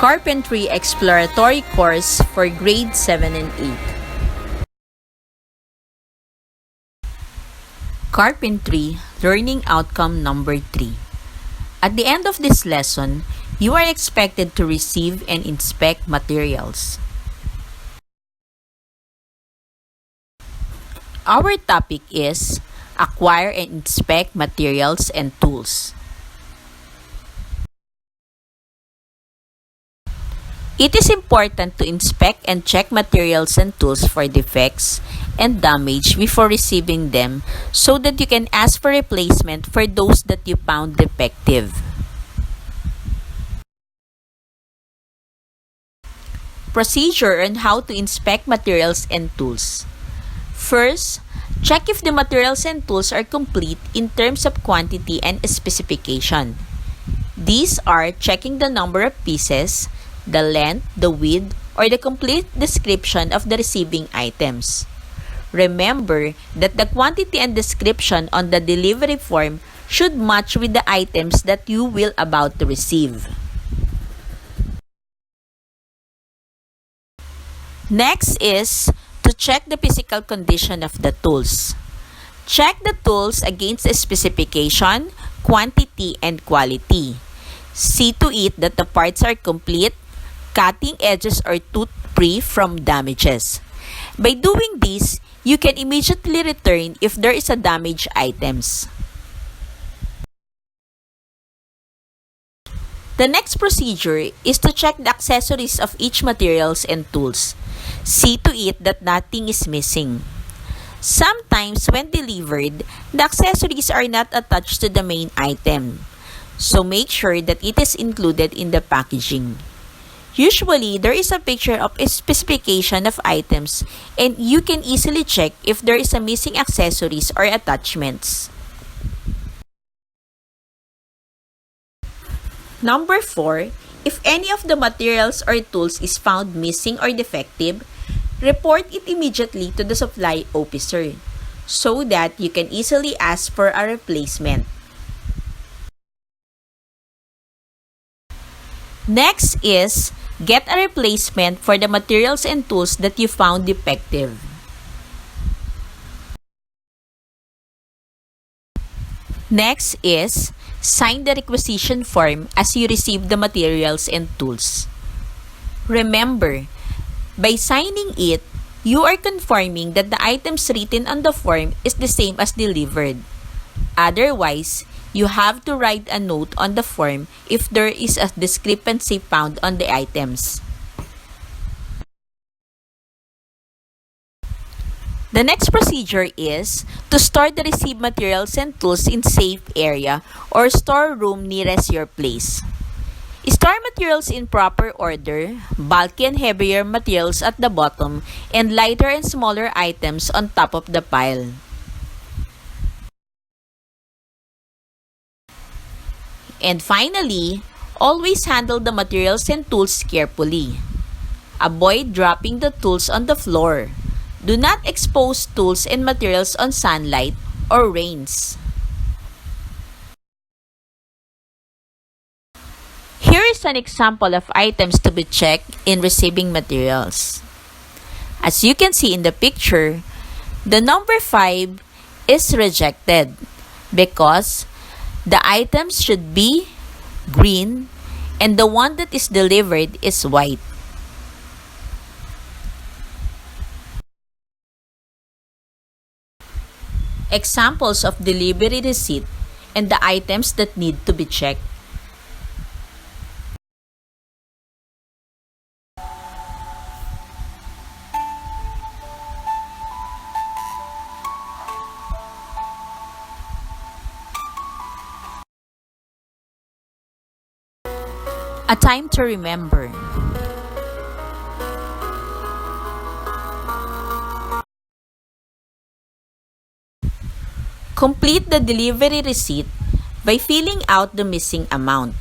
Carpentry Exploratory course for grade 7 and 8. Carpentry Learning Outcome Number 3. At the end of this lesson, you are expected to receive and inspect materials. Our topic is acquire and inspect materials and tools. It is important to inspect and check materials and tools for defects and damage before receiving them so that you can ask for replacement for those that you found defective. Procedure on how to inspect materials and tools. First, check if the materials and tools are complete in terms of quantity and specification. These are checking the number of pieces, the length, the width, or the complete description of the receiving items. Remember that the quantity and description on the delivery form should match with the items that you will about to receive. Next is to check the physical condition of the tools. Check the tools against the specification, quantity, and quality. See to it that the parts are complete, cutting edges are tooth-free from damages. By doing this, you can immediately return if there is a damaged items. The next procedure is to check the accessories of each materials and tools. See to it that nothing is missing. Sometimes when delivered, the accessories are not attached to the main item, so make sure that it is included in the packaging. Usually, there is a picture of a specification of items and you can easily check if there is a missing accessories or attachments. Number 4, if any of the materials or tools is found missing or defective, report it immediately to the supply officer so that you can easily ask for a replacement. Next is get a replacement for the materials and tools that you found defective. Next is sign the requisition form as you receive the materials and tools. Remember, by signing it, you are confirming that the items written on the form is the same as delivered. Otherwise, you have to write a note on the form if there is a discrepancy found on the items. The next procedure is to store the received materials and tools in safe area or storeroom nearest your place. Store materials in proper order, bulky and heavier materials at the bottom, and lighter and smaller items on top of the pile. And finally, always handle the materials and tools carefully. Avoid dropping the tools on the floor. Do not expose tools and materials on sunlight or rains. Here is an example of items to be checked in receiving materials. As you can see in the picture, the number 5 is rejected because the items should be green and the one that is delivered is white. Examples of delivery receipt and the items that need to be checked. A time to remember. Complete the delivery receipt by filling out the missing amount.